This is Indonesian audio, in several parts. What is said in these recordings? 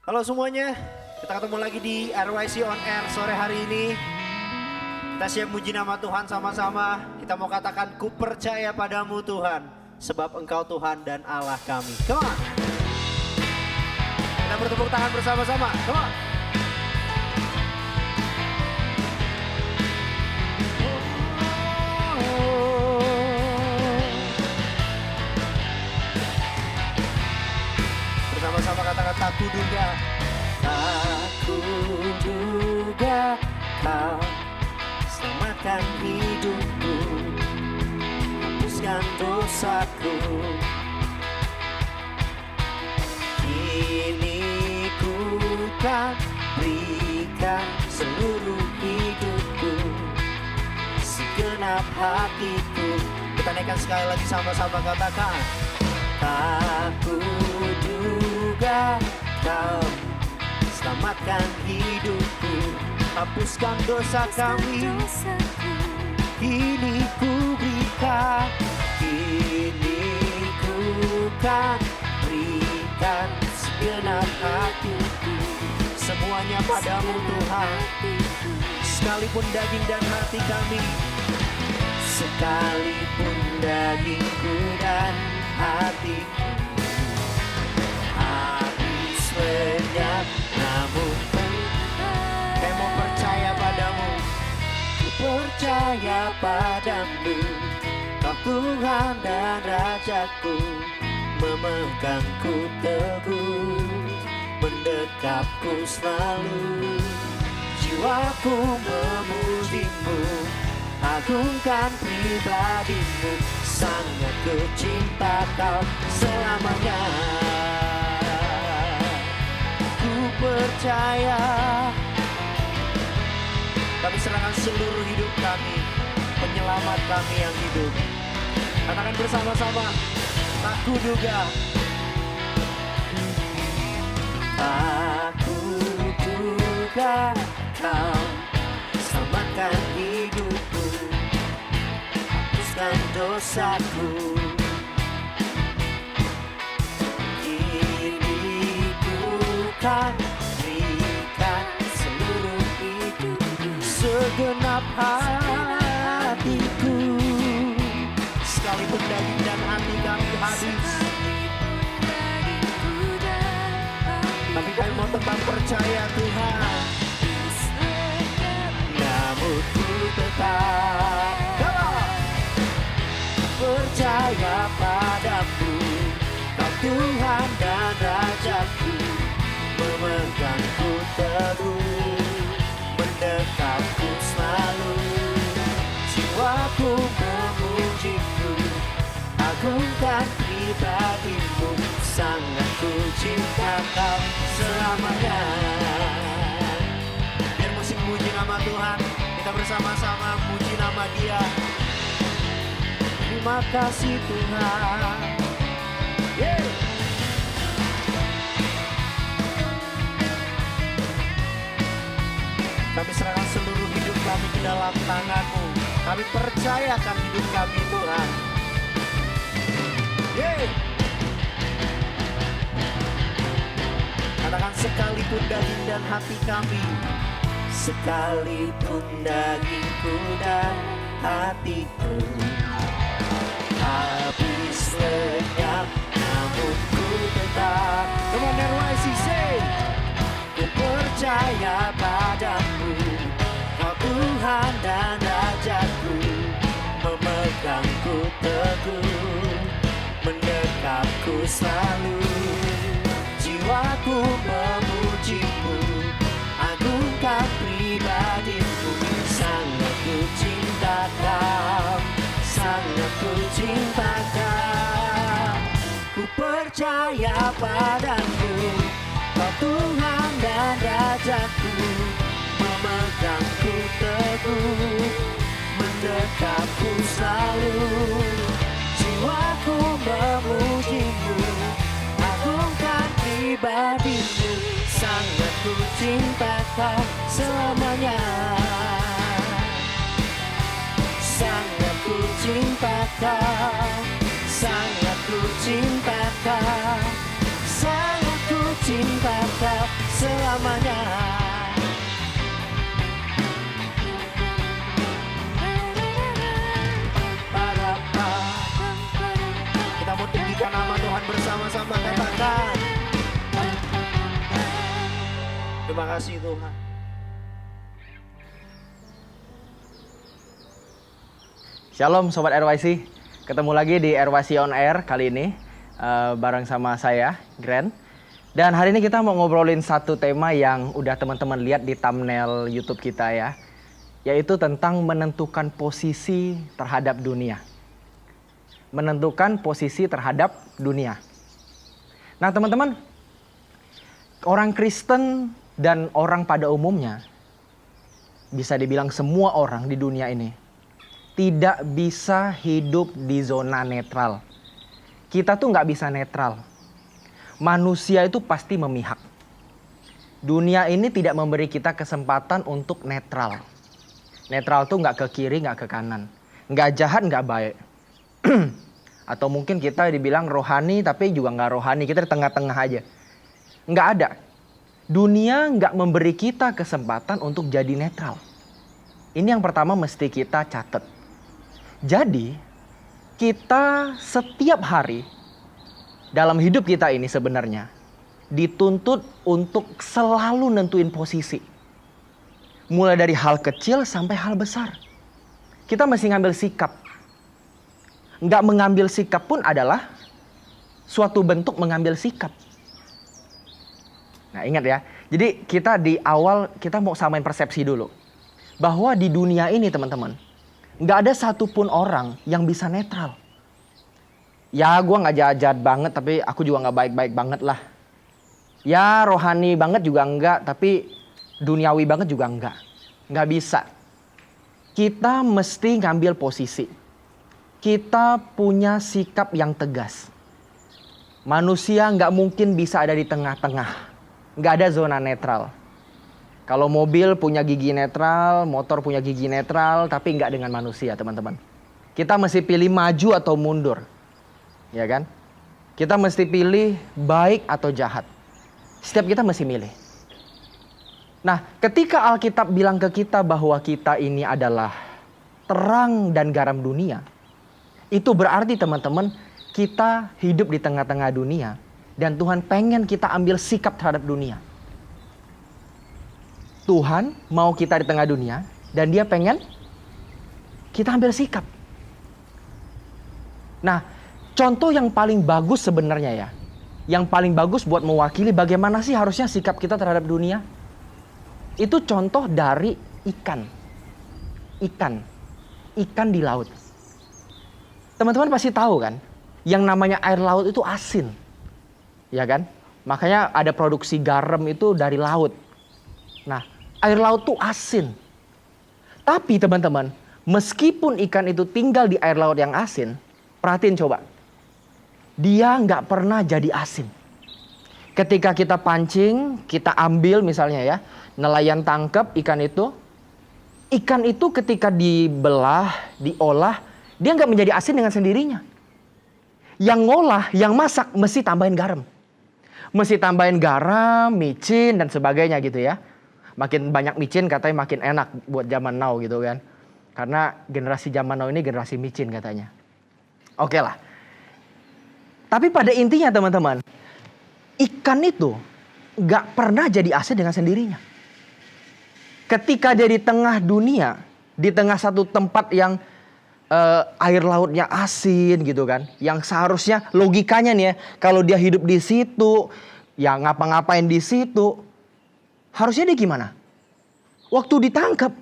Halo semuanya, kita ketemu lagi di RYC On Air sore hari ini. Kita siap muji nama Tuhan sama-sama. Kita mau katakan, ku percaya padamu Tuhan, sebab Engkau Tuhan dan Allah kami. Come on. Kita bertepuk tangan bersama-sama. Come on. Bersama-sama katakan, tak kuduga, tak kuduga kau selamatkan hidupku, hapuskan dosaku. Kini ku kan berikan seluruh hidupku, segenap hatiku. Kita naikkan sekali lagi sama-sama, katakan, tak kuduga kau selamatkan hidupku, hapuskan dosa kami. Kini ku berikan, kini ku kan berikan segenap hatiku, semuanya padamu Tuhan. Sekalipun daging dan hati kami, sekalipun dagingku dan hatiku habis lenyap, namun saya mau percaya padamu. Ku percaya padamu, Kau Tuhan dan Rajaku, memegangku teguh, mendekapku selalu. Jiwaku memujimu, agungkan pribadimu, sangat ku cinta Kau selamanya. Ku percaya, kami serahkan seluruh hidup kami, penyelamat kami yang hidup. Katakan bersama-sama, tak kuduga, tak kuduga Kau selamatkan hidupku, hapuskan dosaku. Kini ku kan berikan seluruh hidupku, segenap hatiku. Sekalipun daging dan hati kami habis, tapi kami mau tetap percaya Tuhan. Namun ku tetap percaya padamu, Kau Tuhan dan Rajaku, memegangku teguh, mendekapku selalu. Jiwaku memujimu, agungkan pribadimu, sangat ku cinta Kau selamanya. Biar musik muji nama Tuhan, kita bersama-sama muji nama Dia. Terima kasih Tuhan. Yeah. Kami serahkan seluruh hidup kami ke dalam tangan-Mu. Kami percayakan hidup kami Tuhan. Yeah. Katakan, sekalipun daging dan hati kami, sekalipun dagingku dan hatiku habis lenyap, namun ku tetap. Come on RYC, say, ku percaya padamu, Kau Tuhan dan Rajaku, memegangku teguh, mendekapku selalu. Jiwaku memujimu, agungkan pribadimu, sangat ku cinta Kau, sangat ku cinta Kau. Ku percaya padamu, Kau Tuhan dan Rajaku, memegangku teguh, mendekapku selalu. Jiwaku memujimu, agungkan pribadimu, sangat ku cinta Kau selamanya. Sangat ku cinta Kau, sangat ku cinta Kau, sangat ku cinta Kau. selamanya. Kita mau tinggikan nama Tuhan bersama-sama, katakan. Terima kasih Tuhan. Shalom Sobat RYC, ketemu lagi di RYC On Air kali ini bareng sama saya, Grand. Dan hari ini kita mau ngobrolin satu tema yang udah teman-teman lihat di thumbnail YouTube kita ya, yaitu tentang menentukan posisi terhadap dunia. Menentukan posisi terhadap dunia. Nah teman-teman, orang Kristen dan orang pada umumnya, bisa dibilang semua orang di dunia ini, tidak bisa hidup di zona netral. Kita tuh nggak bisa netral. Manusia itu pasti memihak. Dunia ini tidak memberi kita kesempatan untuk netral. Netral tuh nggak ke kiri, nggak ke kanan. Nggak jahat, nggak baik. Atau mungkin kita dibilang rohani tapi juga nggak rohani. Kita di tengah-tengah aja. Nggak ada. Dunia nggak memberi kita kesempatan untuk jadi netral. Ini yang pertama mesti kita catat. Jadi, kita setiap hari dalam hidup kita ini sebenarnya dituntut untuk selalu nentuin posisi. Mulai dari hal kecil sampai hal besar. Kita mesti ngambil sikap. Nggak mengambil sikap pun adalah suatu bentuk mengambil sikap. Nah ingat ya, jadi kita di awal kita mau samain persepsi dulu. Bahwa di dunia ini teman-teman, nggak ada satupun orang yang bisa netral. Ya gue nggak jahat-jahat banget tapi aku juga nggak baik-baik banget lah. Ya rohani banget juga enggak tapi duniawi banget juga enggak. Nggak bisa. Kita mesti ngambil posisi. Kita punya sikap yang tegas. Manusia nggak mungkin bisa ada di tengah-tengah. Nggak ada zona netral. Kalau mobil punya gigi netral, motor punya gigi netral, tapi nggak dengan manusia, teman-teman. Kita mesti pilih maju atau mundur. Ya kan? Kita mesti pilih baik atau jahat. Setiap kita mesti milih. Nah, ketika Alkitab bilang ke kita bahwa kita ini adalah terang dan garam dunia, itu berarti teman-teman, kita hidup di tengah-tengah dunia dan Tuhan pengen kita ambil sikap terhadap dunia. Tuhan mau kita di tengah dunia dan dia pengen kita ambil sikap. Nah, contoh yang paling bagus sebenarnya ya, yang paling bagus buat mewakili bagaimana sih harusnya sikap kita terhadap dunia, itu contoh dari ikan. Ikan di laut. Teman-teman pasti tahu kan, yang namanya air laut itu asin. Ya kan? Makanya ada produksi garam itu dari laut. Nah, air laut tuh asin. Tapi teman-teman, meskipun ikan itu tinggal di air laut yang asin, perhatiin coba. Dia nggak pernah jadi asin. Ketika kita pancing, kita ambil misalnya ya, nelayan tangkap ikan itu ketika dibelah, diolah, dia nggak menjadi asin dengan sendirinya. Yang ngolah, yang masak mesti tambahin garam. Mesti tambahin garam, micin dan sebagainya gitu ya. Makin banyak micin katanya makin enak buat zaman now gitu kan. Karena generasi zaman now ini generasi micin katanya. Oke lah. Tapi pada intinya teman-teman, ikan itu gak pernah jadi asin dengan sendirinya. Ketika dia di tengah dunia, di tengah satu tempat yang air lautnya asin gitu kan. Yang seharusnya logikanya nih ya, kalau dia hidup di situ, ya ngapa-ngapain di situ, harusnya dia gimana? Waktu ditangkap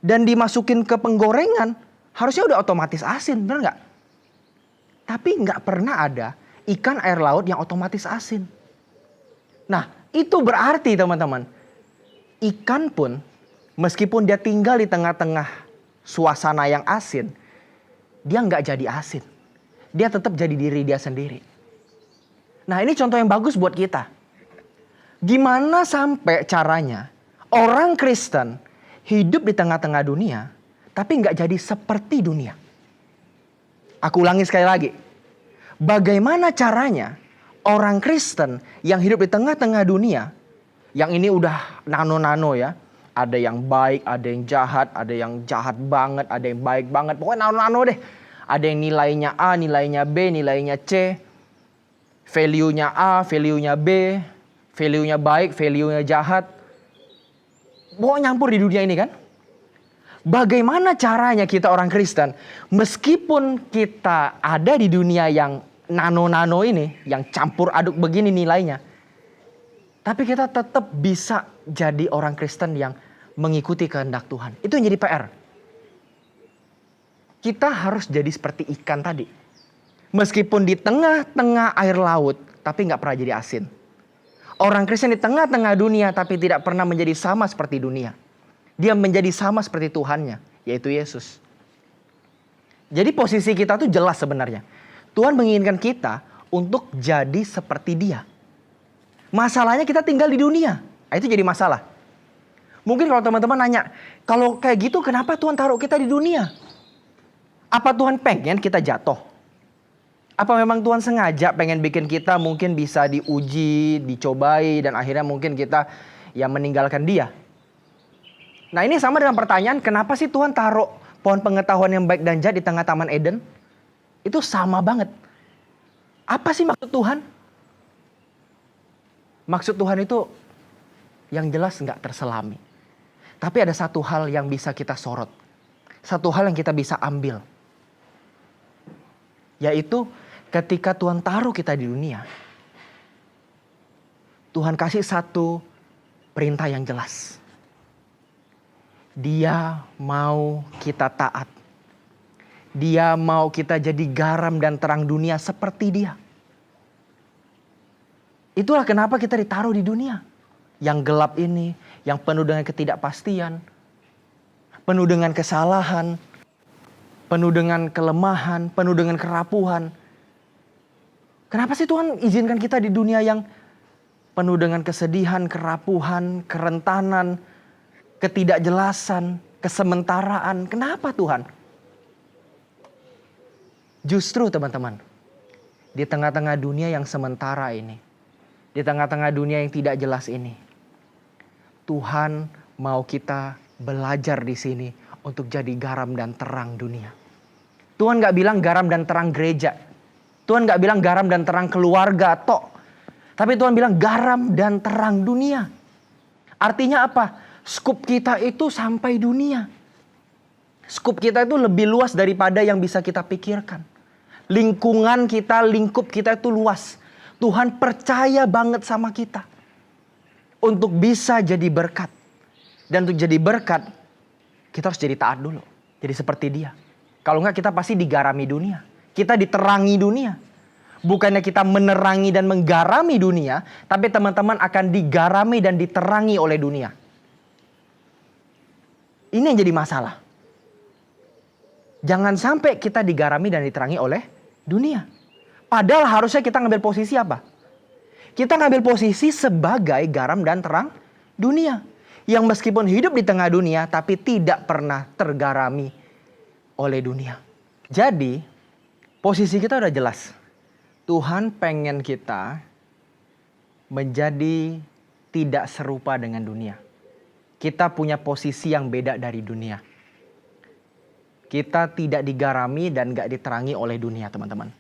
dan dimasukin ke penggorengan, harusnya udah otomatis asin, benar nggak? Tapi nggak pernah ada ikan air laut yang otomatis asin. Nah, itu berarti teman-teman, ikan pun meskipun dia tinggal di tengah-tengah suasana yang asin, dia nggak jadi asin. Dia tetap jadi diri dia sendiri. Nah, ini contoh yang bagus buat kita. Gimana sampai caranya orang Kristen hidup di tengah-tengah dunia, tapi nggak jadi seperti dunia. Aku ulangi sekali lagi. Bagaimana caranya orang Kristen yang hidup di tengah-tengah dunia, Yang ini udah nano-nano ya. Ada yang baik, ada yang jahat banget, ada yang baik banget. Pokoknya nano-nano deh. Ada yang nilainya A, nilainya B, nilainya C. Value-nya A, value-nya B. Value-nya baik, value-nya jahat. Pokoknya nyampur di dunia ini kan. Bagaimana caranya kita orang Kristen, meskipun kita ada di dunia yang nano-nano ini, yang campur aduk begini nilainya, tapi kita tetap bisa jadi orang Kristen yang mengikuti kehendak Tuhan. Itu yang jadi PR. Kita harus jadi seperti ikan tadi. Meskipun di tengah-tengah air laut, tapi nggak pernah jadi asin. Orang Kristen di tengah-tengah dunia, tapi tidak pernah menjadi sama seperti dunia. Dia menjadi sama seperti Tuhannya, yaitu Yesus. Jadi posisi kita tuh jelas sebenarnya. Tuhan menginginkan kita untuk jadi seperti Dia. Masalahnya kita tinggal di dunia. Nah, itu jadi masalah. Mungkin kalau teman-teman nanya, kalau kayak gitu kenapa Tuhan taruh kita di dunia? Apa Tuhan pengen kita jatuh? Apa memang Tuhan sengaja pengen bikin kita mungkin bisa diuji, dicobai, dan akhirnya mungkin kita ya meninggalkan Dia? Nah, ini sama dengan pertanyaan, kenapa sih Tuhan taruh pohon pengetahuan yang baik dan jahat di tengah Taman Eden? Itu sama banget. Apa sih maksud Tuhan? Maksud Tuhan itu yang jelas nggak terselami. Tapi ada satu hal yang bisa kita sorot. Satu hal yang kita bisa ambil. Yaitu ketika Tuhan taruh kita di dunia, Tuhan kasih satu perintah yang jelas. Dia mau kita taat. Dia mau kita jadi garam dan terang dunia seperti Dia. Itulah kenapa kita ditaruh di dunia. Yang gelap ini, yang penuh dengan ketidakpastian, penuh dengan kesalahan, penuh dengan kelemahan, penuh dengan kerapuhan. Kenapa sih Tuhan izinkan kita di dunia yang penuh dengan kesedihan, kerapuhan, kerentanan, ketidakjelasan, kesementaraan? Kenapa Tuhan? Justru teman-teman, di tengah-tengah dunia yang sementara ini, di tengah-tengah dunia yang tidak jelas ini, Tuhan mau kita belajar di sini untuk jadi garam dan terang dunia. Tuhan gak bilang garam dan terang gereja. Tuhan gak bilang garam dan terang keluarga tok. Tapi Tuhan bilang garam dan terang dunia. Artinya apa? Skup kita itu sampai dunia. Skup kita itu lebih luas daripada yang bisa kita pikirkan. Lingkungan kita, lingkup kita itu luas. Tuhan percaya banget sama kita. Untuk bisa jadi berkat. Dan untuk jadi berkat, kita harus jadi taat dulu. Jadi seperti Dia. Kalau enggak kita pasti digarami dunia. Kita diterangi dunia. Bukannya kita menerangi dan menggarami dunia, tapi teman-teman akan digarami dan diterangi oleh dunia. Ini yang jadi masalah. Jangan sampai kita digarami dan diterangi oleh dunia. Padahal harusnya kita ngambil posisi apa? Kita ngambil posisi sebagai garam dan terang dunia. Yang meskipun hidup di tengah dunia, tapi tidak pernah tergarami oleh dunia. Jadi, posisi kita udah jelas. Tuhan pengen kita menjadi tidak serupa dengan dunia. Kita punya posisi yang beda dari dunia. Kita tidak digarami dan gak diterangi oleh dunia, teman-teman.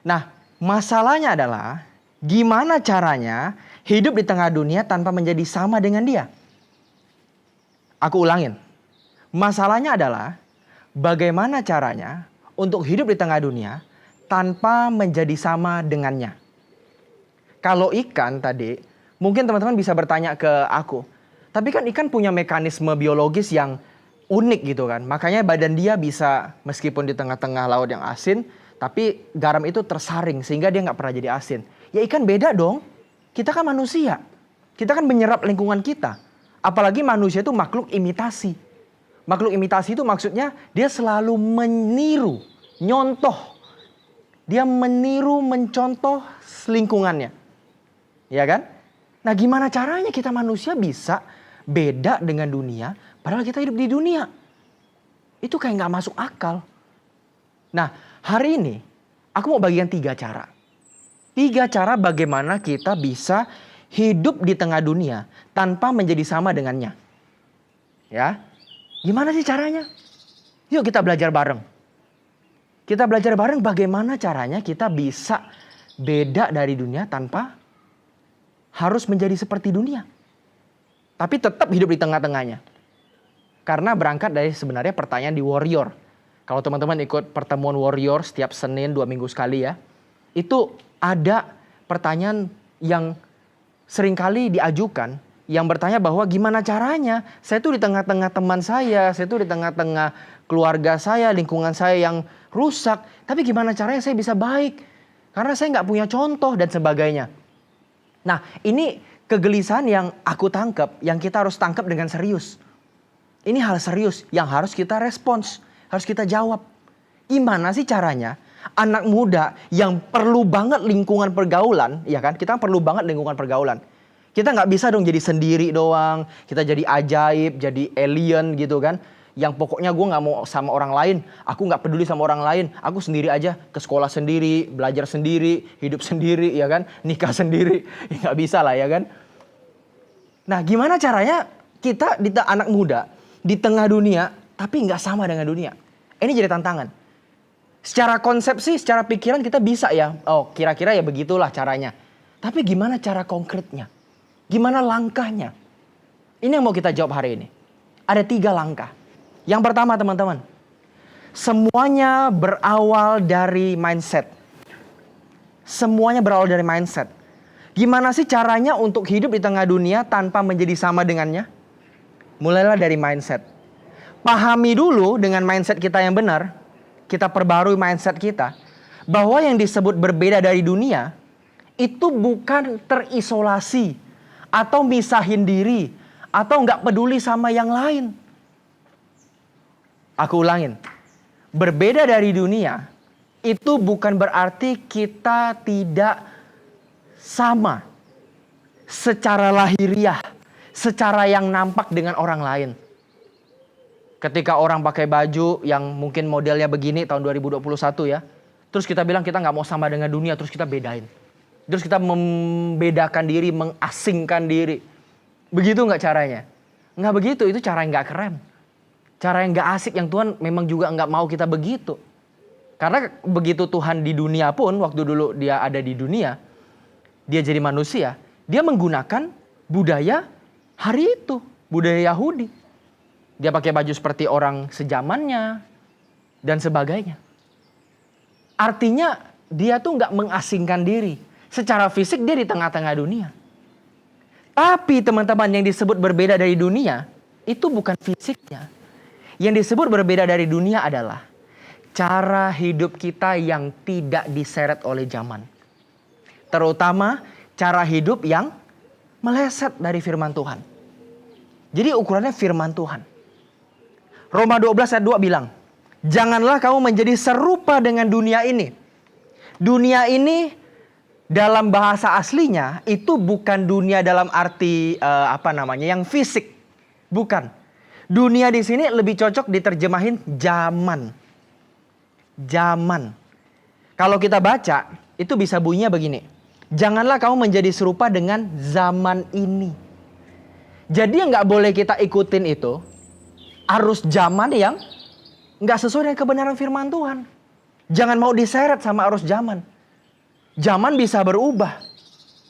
Nah, masalahnya adalah gimana caranya hidup di tengah dunia tanpa menjadi sama dengan Dia? Aku ulangin. Masalahnya adalah bagaimana caranya untuk hidup di tengah dunia tanpa menjadi sama dengannya. Kalau ikan tadi, mungkin teman-teman bisa bertanya ke aku. Tapi kan ikan punya mekanisme biologis yang unik gitu kan. Makanya badan dia bisa meskipun di tengah-tengah laut yang asin, tapi garam itu tersaring sehingga dia nggak pernah jadi asin. Ya ikan beda dong. Kita kan manusia. Kita kan menyerap lingkungan kita. Apalagi manusia itu makhluk imitasi. Makhluk imitasi itu maksudnya dia selalu meniru, nyontoh. Dia meniru, mencontoh lingkungannya. Ya kan? Nah gimana caranya kita manusia bisa beda dengan dunia padahal kita hidup di dunia? Itu kayak gak masuk akal. Nah hari ini aku mau bagikan 3 cara. 3 cara bagaimana kita bisa hidup di tengah dunia tanpa menjadi sama dengannya. Ya, gimana sih caranya? Yuk kita belajar bareng. Kita belajar bareng bagaimana caranya kita bisa beda dari dunia tanpa harus menjadi seperti dunia. Tapi tetap hidup di tengah-tengahnya. Karena berangkat dari sebenarnya pertanyaan di Warrior. Kalau teman-teman ikut pertemuan Warrior setiap Senin 2 minggu sekali ya. Itu ada pertanyaan yang seringkali diajukan. Yang bertanya bahwa gimana caranya saya tuh di tengah-tengah teman saya tuh di tengah-tengah keluarga saya, lingkungan saya yang rusak. Tapi gimana caranya saya bisa baik? Karena saya nggak punya contoh dan sebagainya. Nah, ini kegelisahan yang aku tangkap, yang kita harus tangkap dengan serius. Ini hal serius yang harus kita respons, harus kita jawab. Gimana sih caranya anak muda yang perlu banget lingkungan pergaulan, ya kan? Kita perlu banget lingkungan pergaulan. Kita nggak bisa dong jadi sendiri doang, kita jadi ajaib, jadi alien gitu kan. Yang pokoknya gue nggak mau sama orang lain, aku nggak peduli sama orang lain, aku sendiri aja, ke sekolah sendiri, belajar sendiri, hidup sendiri, ya kan, nikah sendiri, ya nggak bisa lah ya kan. Nah, gimana caranya kita anak muda di tengah dunia, tapi nggak sama dengan dunia? Ini jadi tantangan. Secara konsepsi, secara pikiran kita bisa ya, oh kira-kira ya begitulah caranya. Tapi gimana cara konkretnya? Gimana langkahnya? Ini yang mau kita jawab hari ini. Ada 3 langkah. Yang pertama teman-teman, semuanya berawal dari mindset. Semuanya berawal dari mindset. Gimana sih caranya untuk hidup di tengah dunia tanpa menjadi sama dengannya? Mulailah dari mindset. Pahami dulu dengan mindset kita yang benar. Kita perbarui mindset kita. Bahwa yang disebut berbeda dari dunia, itu bukan terisolasi. Atau misahin diri. Atau nggak peduli sama yang lain. Aku ulangin. Berbeda dari dunia itu bukan berarti kita tidak sama secara lahiriah, secara yang nampak dengan orang lain. Ketika orang pakai baju yang mungkin modelnya begini tahun 2021 ya. Terus kita bilang kita nggak mau sama dengan dunia, terus kita bedain. Terus kita membedakan diri, mengasingkan diri. Begitu nggak caranya? Nggak begitu, itu cara yang nggak keren. Cara yang gak asik, yang Tuhan memang juga gak mau kita begitu. Karena begitu Tuhan di dunia pun, waktu dulu dia ada di dunia, dia jadi manusia, dia menggunakan budaya hari itu, budaya Yahudi. Dia pakai baju seperti orang sejamannya, dan sebagainya. Artinya dia tuh gak mengasingkan diri. Secara fisik dia di tengah-tengah dunia. Tapi teman-teman yang disebut berbeda dari dunia, itu bukan fisiknya. Yang disebut berbeda dari dunia adalah cara hidup kita yang tidak diseret oleh zaman. Terutama cara hidup yang meleset dari firman Tuhan. Jadi ukurannya firman Tuhan. Roma 12 ayat 2 bilang, janganlah kamu menjadi serupa dengan dunia ini. Dunia ini dalam bahasa aslinya itu bukan dunia dalam arti yang fisik. Bukan. Dunia di sini lebih cocok diterjemahin zaman. Zaman. Kalau kita baca, itu bisa bunyinya begini. Janganlah kamu menjadi serupa dengan zaman ini. Jadi yang gak boleh kita ikutin itu, arus zaman yang gak sesuai dengan kebenaran firman Tuhan. Jangan mau diseret sama arus zaman. Zaman bisa berubah.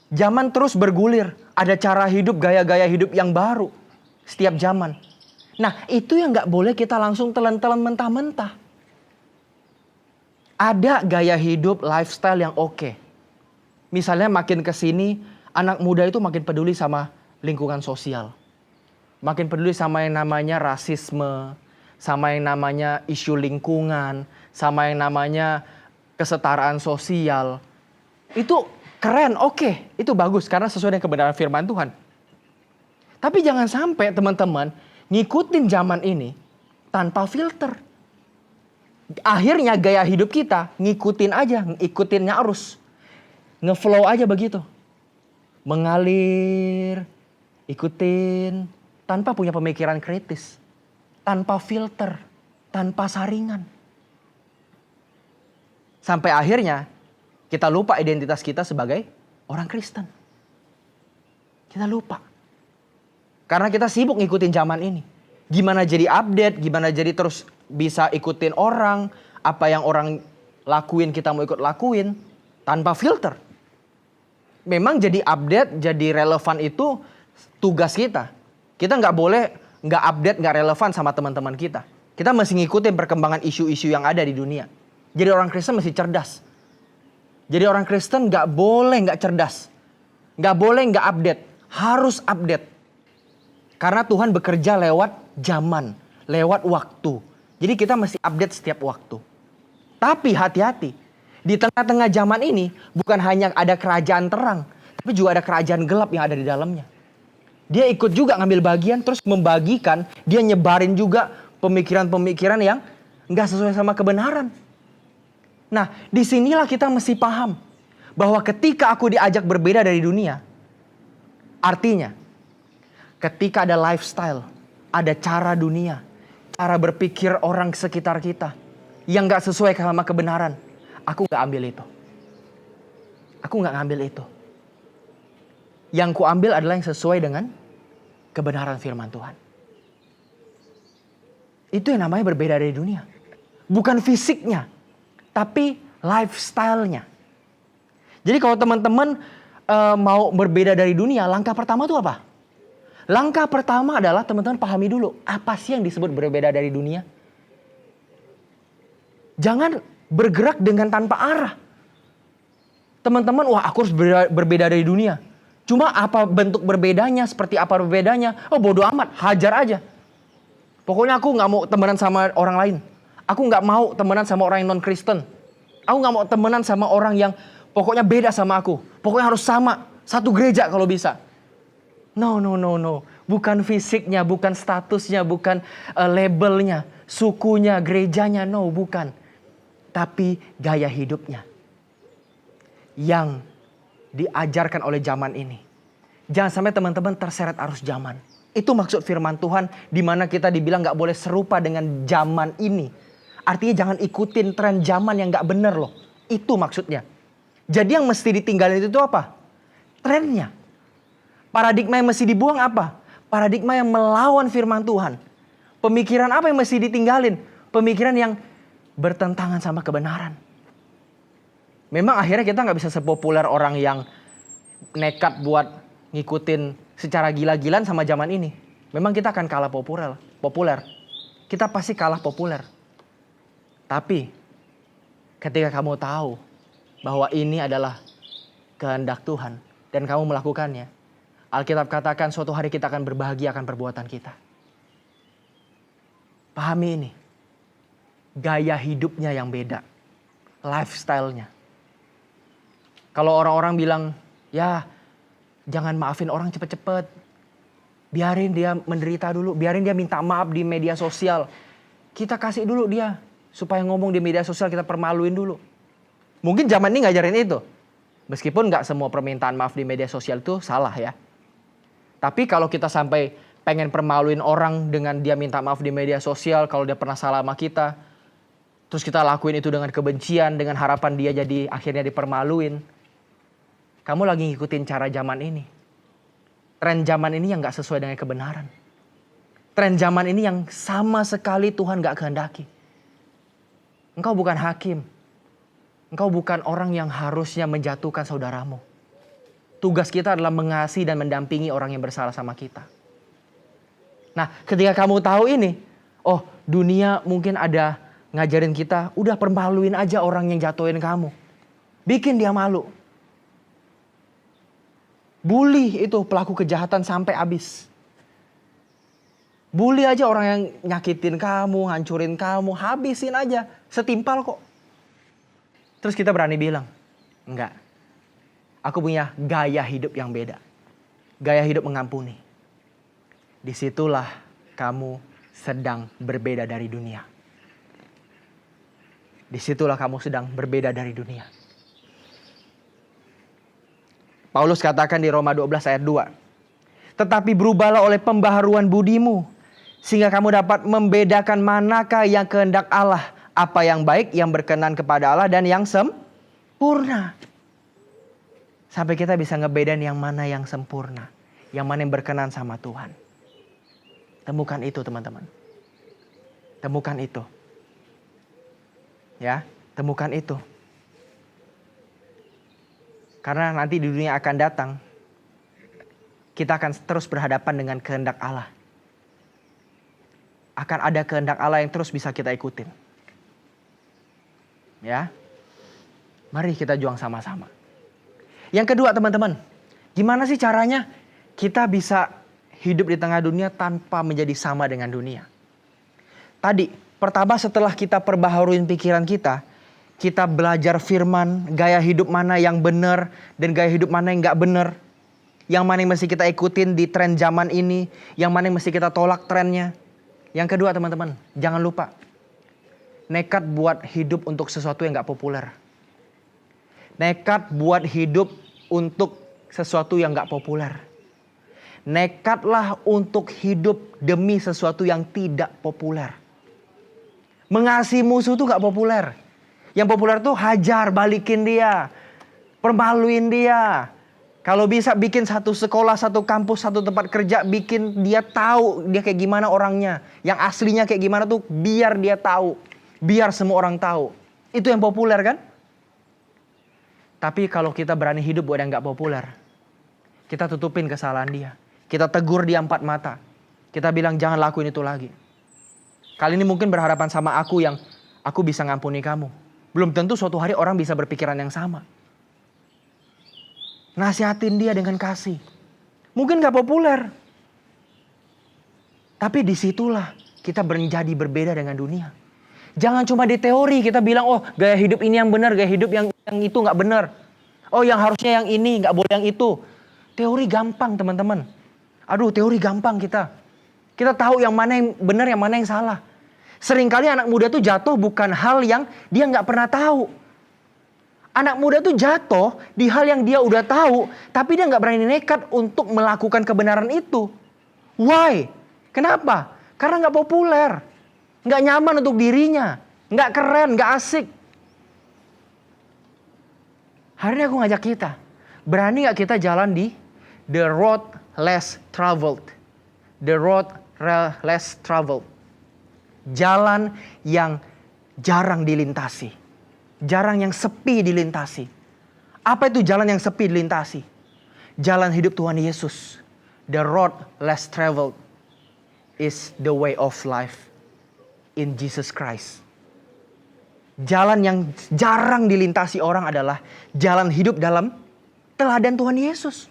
Zaman terus bergulir. Ada cara hidup, gaya-gaya hidup yang baru. Setiap zaman. Nah, itu yang gak boleh kita langsung telan-telan mentah-mentah. Ada gaya hidup, lifestyle yang oke. Misalnya makin kesini, anak muda itu makin peduli sama lingkungan sosial. Makin peduli sama yang namanya rasisme, sama yang namanya isu lingkungan, sama yang namanya kesetaraan sosial. Itu keren, oke. Itu bagus karena sesuai dengan kebenaran firman Tuhan. Tapi jangan sampai teman-teman ngikutin zaman ini tanpa filter. Akhirnya gaya hidup kita ngikutin aja, ngikutinnya arus. Ngeflow aja begitu. Mengalir, ikutin, tanpa punya pemikiran kritis. Tanpa filter, tanpa saringan. Sampai akhirnya kita lupa identitas kita sebagai orang Kristen. Kita lupa. Karena kita sibuk ngikutin zaman ini. Gimana jadi update, gimana jadi terus bisa ikutin orang. Apa yang orang lakuin kita mau ikut lakuin. Tanpa filter. Memang jadi update, jadi relevan itu tugas kita. Kita nggak boleh nggak update, nggak relevan sama teman-teman kita. Kita mesti ngikutin perkembangan isu-isu yang ada di dunia. Jadi orang Kristen mesti cerdas. Jadi orang Kristen nggak boleh nggak cerdas. Nggak boleh nggak update. Harus update. Karena Tuhan bekerja lewat zaman. Lewat waktu. Jadi kita mesti update setiap waktu. Tapi hati-hati. Di tengah-tengah zaman ini bukan hanya ada kerajaan terang. Tapi juga ada kerajaan gelap yang ada di dalamnya. Dia ikut juga ngambil bagian terus membagikan. Dia nyebarin juga pemikiran-pemikiran yang nggak sesuai sama kebenaran. Nah, disinilah kita mesti paham bahwa ketika aku diajak berbeda dari dunia, artinya ketika ada lifestyle, ada cara dunia, cara berpikir orang sekitar kita yang nggak sesuai sama kebenaran, aku nggak ambil itu. Aku nggak ngambil itu. Yang ku ambil adalah yang sesuai dengan kebenaran firman Tuhan. Itu yang namanya berbeda dari dunia. Bukan fisiknya, tapi lifestyle-nya. Jadi kalau teman-teman mau berbeda dari dunia, langkah pertama itu apa? Langkah pertama adalah teman-teman pahami dulu, apa sih yang disebut berbeda dari dunia? Jangan bergerak dengan tanpa arah. Teman-teman, wah aku harus berbeda dari dunia. Cuma apa bentuk berbedanya, seperti apa berbedanya, oh bodo amat, hajar aja. Pokoknya aku gak mau temenan sama orang lain. Aku gak mau temenan sama orang yang non-Kristen. Aku gak mau temenan sama orang yang pokoknya beda sama aku. Pokoknya harus sama, satu gereja kalau bisa. No. Bukan fisiknya, bukan statusnya, bukan labelnya, sukunya, gerejanya, no, bukan. Tapi gaya hidupnya. Yang diajarkan oleh zaman ini. Jangan sampai teman-teman terseret arus zaman. Itu maksud firman Tuhan di mana kita dibilang gak boleh serupa dengan zaman ini. Artinya jangan ikutin tren zaman yang gak bener loh. Itu maksudnya. Jadi yang mesti ditinggalin itu apa? Trennya. Paradigma yang mesti dibuang apa? Paradigma yang melawan firman Tuhan. Pemikiran apa yang mesti ditinggalin? Pemikiran yang bertentangan sama kebenaran. Memang akhirnya kita gak bisa sepopuler orang yang nekat buat ngikutin secara gila-gilaan sama zaman ini. Memang kita akan kalah populer. Kita pasti kalah populer. Tapi ketika kamu tahu bahwa ini adalah kehendak Tuhan dan kamu melakukannya, Alkitab katakan suatu hari kita akan berbahagia akan perbuatan kita. Pahami ini. Gaya hidupnya yang beda. Lifestyle-nya. Kalau orang-orang bilang, ya jangan maafin orang cepet-cepet. Biarin dia menderita dulu. Biarin dia minta maaf di media sosial. Kita kasih dulu dia. Supaya ngomong di media sosial kita permaluin dulu. Mungkin zaman ini ngajarin itu. Meskipun gak semua permintaan maaf di media sosial itu salah ya. Tapi kalau kita sampai pengen permaluin orang dengan dia minta maaf di media sosial. Kalau dia pernah salah sama kita. Terus kita lakuin itu dengan kebencian. Dengan harapan dia jadi akhirnya dipermaluin. Kamu lagi ngikutin cara zaman ini. Tren zaman ini yang gak sesuai dengan kebenaran. Tren zaman ini yang sama sekali Tuhan gak kehendaki. Engkau bukan hakim. Engkau bukan orang yang harusnya menjatuhkan saudaramu. Tugas kita adalah mengasihi dan mendampingi orang yang bersalah sama kita. Nah, ketika kamu tahu ini, oh dunia mungkin ada ngajarin kita, udah permaluin aja orang yang jatuhin kamu. Bikin dia malu. Bully itu pelaku kejahatan sampai habis. Bully aja orang yang nyakitin kamu, hancurin kamu, habisin aja. Setimpal kok. Terus kita berani bilang, enggak. Aku punya gaya hidup yang beda. Gaya hidup mengampuni. Disitulah kamu sedang berbeda dari dunia. Disitulah kamu sedang berbeda dari dunia. Paulus katakan di Roma 12 ayat 2. Tetapi berubahlah oleh pembaharuan budimu. Sehingga kamu dapat membedakan manakah yang kehendak Allah. Apa yang baik, yang berkenan kepada Allah dan yang sempurna. Sampai kita bisa ngebedain yang mana yang sempurna. yang mana yang berkenan sama Tuhan. Temukan itu teman-teman. Temukan itu. Ya, temukan itu. Karena nanti di dunia akan datang, kita akan terus berhadapan dengan kehendak Allah. Akan ada kehendak Allah yang terus bisa kita ikutin. Ya, mari kita juang sama-sama. Yang kedua teman-teman, gimana sih caranya kita bisa hidup di tengah dunia tanpa menjadi sama dengan dunia? Tadi, pertama setelah kita perbaharuin pikiran kita belajar firman, gaya hidup mana yang benar dan gaya hidup mana yang gak benar. Yang mana yang mesti kita ikutin di tren zaman ini, yang mana yang mesti kita tolak trennya. Yang kedua teman-teman, jangan lupa. Nekat buat hidup untuk sesuatu yang gak populer. Nekat buat hidup untuk sesuatu yang gak populer. Nekatlah untuk hidup demi sesuatu yang tidak populer. Mengasihi musuh tuh gak populer. Yang populer tuh hajar, balikin dia. Permaluin dia. Kalau bisa bikin satu sekolah, satu kampus, satu tempat kerja, bikin dia tahu dia kayak gimana orangnya. Yang aslinya kayak gimana tuh biar dia tahu. Biar semua orang tahu. Itu yang populer kan? Tapi kalau kita berani hidup buat yang gak populer, kita tutupin kesalahan dia. Kita tegur dia 4 mata. Kita bilang jangan lakuin itu lagi. Kali ini mungkin berhadapan sama aku yang aku bisa ngampuni kamu. Belum tentu suatu hari orang bisa berpikiran yang sama. Nasihatin dia dengan kasih. Mungkin gak populer. Tapi disitulah kita menjadi berbeda dengan dunia. Jangan cuma di teori kita bilang, oh gaya hidup ini yang benar, gaya hidup yang itu gak benar. Oh yang harusnya yang ini, gak boleh yang itu. Teori gampang teman-teman. Aduh teori gampang kita. Kita tahu yang mana yang benar, yang mana yang salah. Seringkali anak muda tuh jatuh bukan hal yang dia gak pernah tahu. Anak muda tuh jatuh di hal yang dia udah tahu, tapi dia gak berani nekat untuk melakukan kebenaran itu. Why? Kenapa? Karena gak populer. Gak nyaman untuk dirinya. Gak keren, gak asik. Hari ini aku ngajak kita. Berani gak kita jalan di the road less traveled? The road less traveled. Jalan yang jarang dilintasi. Jarang yang sepi dilintasi. Apa itu jalan yang sepi dilintasi? Jalan hidup Tuhan Yesus. The road less traveled is the way of life in Jesus Christ. Jalan yang jarang dilintasi orang adalah jalan hidup dalam teladan Tuhan Yesus.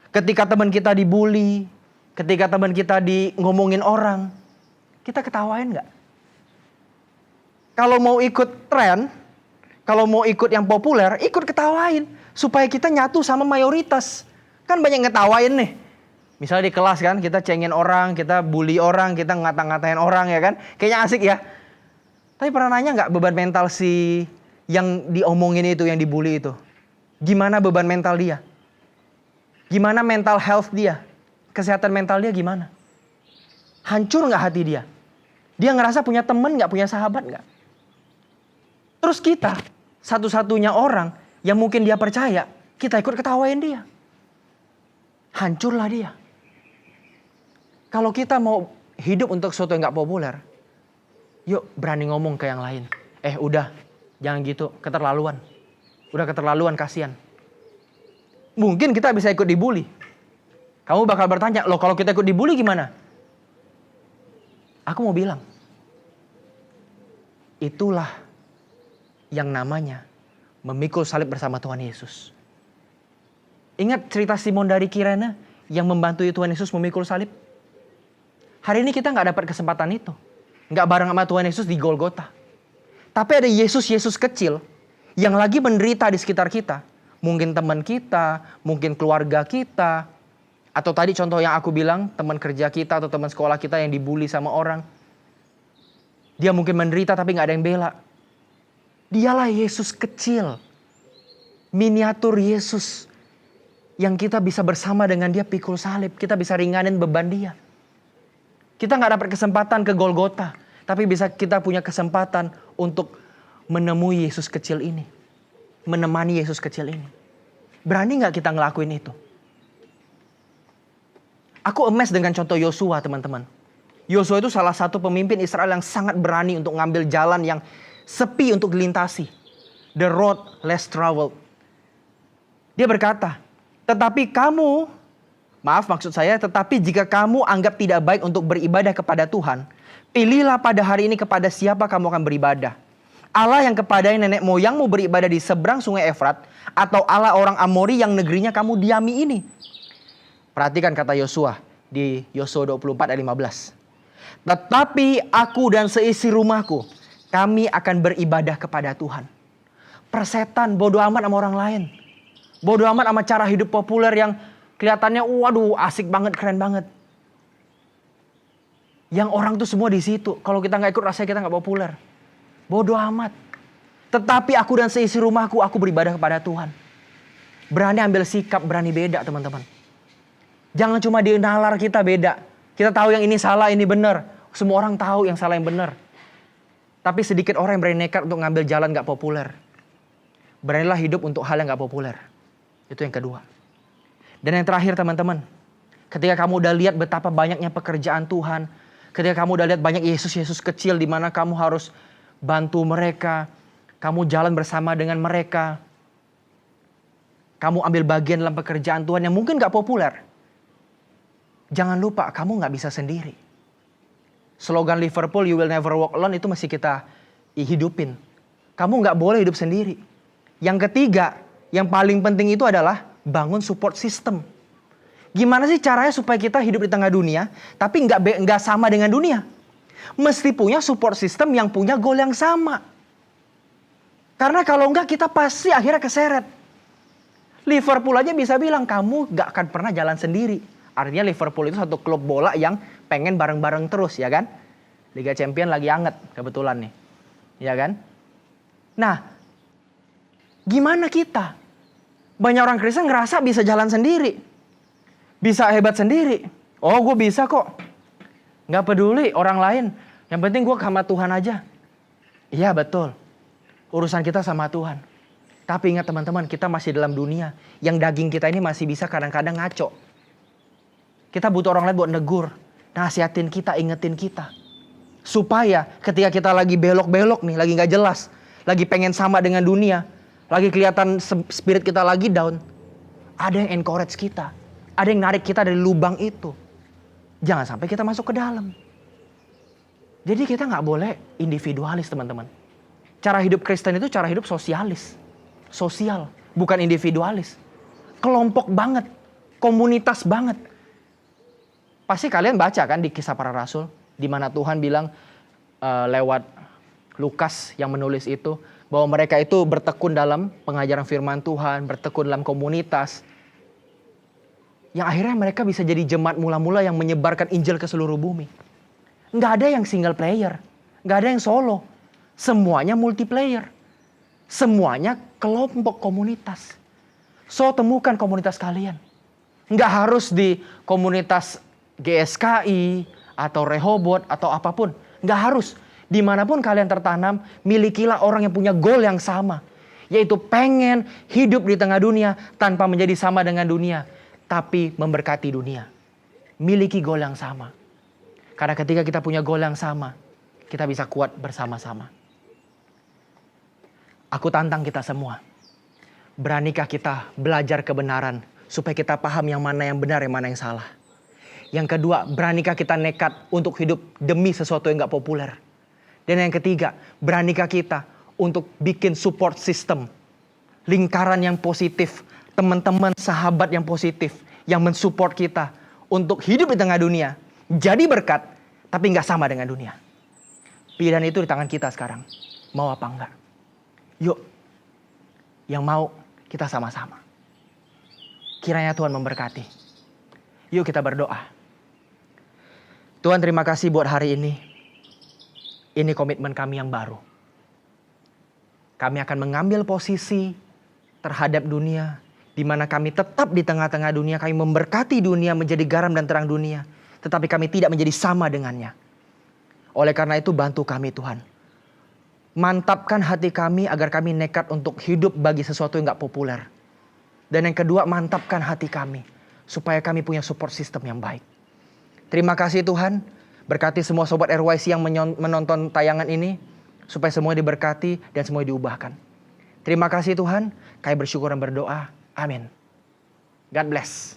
Ketika teman kita dibully, ketika teman kita ngomongin orang, kita ketawain gak? Kalau mau ikut tren, kalau mau ikut yang populer, ikut ketawain. Supaya kita nyatu sama mayoritas. Kan banyak ngetawain nih. Misalnya di kelas kan, kita cengin orang, kita bully orang, kita ngata-ngatain orang ya kan. Kayaknya asik ya. Tapi pernah nanya gak beban mental si yang diomongin itu, yang dibully itu? Gimana beban mental dia? Gimana mental health dia? Kesehatan mental dia gimana? Hancur gak hati dia? Dia ngerasa punya temen gak, punya sahabat gak? Terus kita, satu-satunya orang yang mungkin dia percaya, kita ikut ketawain dia. Hancurlah dia. Kalau kita mau hidup untuk sesuatu yang gak populer, yuk berani ngomong ke yang lain. Udah, jangan gitu, keterlaluan. Udah keterlaluan, kasihan. Mungkin kita bisa ikut dibully. Kamu bakal bertanya, loh kalau kita ikut dibully gimana? Aku mau bilang, itulah yang namanya memikul salib bersama Tuhan Yesus. Ingat cerita Simon dari Kirene yang membantu Tuhan Yesus memikul salib? Hari ini kita gak dapat kesempatan itu. Gak bareng sama Tuhan Yesus di Golgota. Tapi ada Yesus kecil yang lagi menderita di sekitar kita. Mungkin teman kita, mungkin keluarga kita. Atau tadi contoh yang aku bilang, teman kerja kita atau teman sekolah kita yang dibully sama orang. Dia mungkin menderita tapi gak ada yang bela. Dialah Yesus kecil. Miniatur Yesus. Yang kita bisa bersama dengan dia pikul salib. Kita bisa ringanin beban dia. Kita gak dapat kesempatan ke Golgota. Tapi bisa kita punya kesempatan untuk menemui Yesus kecil ini. Menemani Yesus kecil ini. Berani gak kita ngelakuin itu? Aku amazed dengan contoh Yosua, teman-teman. Yosua itu salah satu pemimpin Israel yang sangat berani untuk ngambil jalan yang sepi untuk dilintasi. The road less traveled. Dia berkata, tetapi jika kamu anggap tidak baik untuk beribadah kepada Tuhan, pilihlah pada hari ini kepada siapa kamu akan beribadah. Allah yang kepadanya nenek moyangmu beribadah di seberang sungai Efrat, atau Allah orang Amori yang negerinya kamu diami ini. Perhatikan kata Yosua di Yosua 24 ayat 15. Tetapi aku dan seisi rumahku, kami akan beribadah kepada Tuhan. Persetan, bodoh amat sama orang lain. Bodoh amat sama cara hidup populer yang kelihatannya waduh asik banget, keren banget. Yang orang tuh semua di situ. Kalau kita nggak ikut rasanya kita nggak populer. Bodoh amat. Tetapi aku dan seisi rumahku, aku beribadah kepada Tuhan. Berani ambil sikap, berani beda teman-teman. Jangan cuma di nalar kita beda. Kita tahu yang ini salah, ini benar. Semua orang tahu yang salah, yang benar. Tapi sedikit orang yang berani nekat untuk ngambil jalan gak populer. Beranilah hidup untuk hal yang gak populer. Itu yang kedua. Dan yang terakhir teman-teman. Ketika kamu udah lihat betapa banyaknya pekerjaan Tuhan. Ketika kamu udah lihat banyak Yesus-Yesus kecil di mana kamu harus bantu mereka. Kamu jalan bersama dengan mereka. Kamu ambil bagian dalam pekerjaan Tuhan yang mungkin gak populer. Jangan lupa kamu gak bisa sendiri. Slogan Liverpool, you will never walk alone, itu masih kita hidupin. Kamu gak boleh hidup sendiri. Yang ketiga, yang paling penting itu adalah bangun support system. Gimana sih caranya supaya kita hidup di tengah dunia, tapi nggak sama dengan dunia? Mesti punya support system yang punya goal yang sama. Karena kalau enggak kita pasti akhirnya keseret. Liverpool aja bisa bilang kamu gak akan pernah jalan sendiri. Artinya Liverpool itu satu klub bola yang pengen bareng-bareng terus, ya kan? Liga Champions lagi anget kebetulan nih, ya kan? Nah, gimana kita? Banyak orang Kristen ngerasa bisa jalan sendiri. Bisa hebat sendiri. Oh, gue bisa kok. Gak peduli orang lain. Yang penting gue sama Tuhan aja. Iya betul. Urusan kita sama Tuhan. Tapi ingat teman-teman, kita masih dalam dunia. Yang daging kita ini masih bisa kadang-kadang ngaco. Kita butuh orang lain buat negur. Nasihatin kita, ingetin kita. Supaya ketika kita lagi belok-belok nih, lagi gak jelas. Lagi pengen sama dengan dunia. Lagi kelihatan spirit kita lagi down. Ada yang encourage kita. Ada yang narik kita dari lubang itu. Jangan sampai kita masuk ke dalam. Jadi kita gak boleh individualis teman-teman. Cara hidup Kristen itu cara hidup sosialis. Sosial, bukan individualis. Kelompok banget, komunitas banget. Pasti kalian baca kan di Kisah Para Rasul, di mana Tuhan bilang lewat Lukas yang menulis itu, bahwa mereka itu bertekun dalam pengajaran firman Tuhan, bertekun dalam komunitas. Yang akhirnya mereka bisa jadi jemaat mula-mula yang menyebarkan Injil ke seluruh bumi. Nggak ada yang single player, nggak ada yang solo. Semuanya multiplayer. Semuanya kelompok komunitas. So temukan komunitas kalian. Nggak harus di komunitas GSKI atau Rehobot atau apapun. Nggak harus. Dimanapun kalian tertanam, milikilah orang yang punya goal yang sama. Yaitu pengen hidup di tengah dunia tanpa menjadi sama dengan dunia. Tapi memberkati dunia. Miliki goal yang sama. Karena ketika kita punya goal yang sama, kita bisa kuat bersama-sama. Aku tantang kita semua. Beranikah kita belajar kebenaran supaya kita paham yang mana yang benar, yang mana yang salah. Yang kedua, beranikah kita nekat untuk hidup demi sesuatu yang gak populer. Dan yang ketiga, beranikah kita untuk bikin support system. Lingkaran yang positif, teman-teman, sahabat yang positif, yang mensupport kita untuk hidup di tengah dunia. Jadi berkat, tapi gak sama dengan dunia. Pilihan itu di tangan kita sekarang. Mau apa enggak? Yuk, yang mau kita sama-sama. Kiranya Tuhan memberkati. Yuk kita berdoa. Tuhan terima kasih buat hari ini. Ini komitmen kami yang baru. Kami akan mengambil posisi terhadap dunia. Di mana kami tetap di tengah-tengah dunia. Kami memberkati dunia menjadi garam dan terang dunia. Tetapi kami tidak menjadi sama dengannya. Oleh karena itu bantu kami Tuhan. Mantapkan hati kami agar kami nekat untuk hidup bagi sesuatu yang gak populer. Dan yang kedua, mantapkan hati kami supaya kami punya support system yang baik. Terima kasih Tuhan, berkati semua sobat RYC yang menonton tayangan ini, supaya semuanya diberkati dan semuanya diubahkan. Terima kasih Tuhan, kami bersyukur dan berdoa. Amin. God bless.